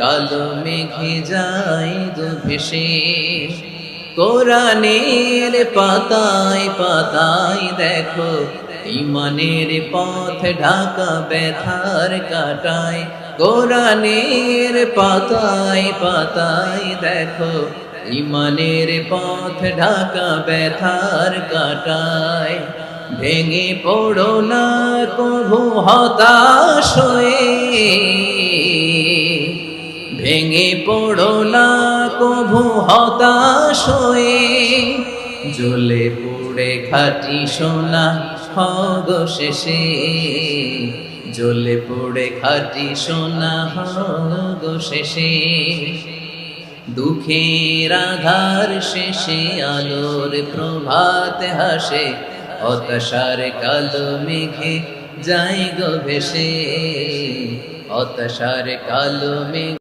কালো মেঘে যায় ভেসে, কোরআনের পাতায় পাতায় দেখো ইমানের পথ ঢাকা ব্যথার কাটায়। কোরআনের পাতায় পাতায় দেখো ইমানের পথ ঢাকা ব্যথার কাটায়। ভেঙে পড়ো না কভু হতাশ হয়ে, ভেঙে পড়ো না কভু হতাশ হয়ে, জ্বলে পুড়ে খাঁটি সোনা হব শেষে, জ্বলে পুড়ে খাঁটি সোনা হব শেষে। দুঃখের আধার শেষে আলোর প্রভাত হাসে, হতাশার কালো মেঘে যায় গো ভেসে, হতাশার কালো মেঘ।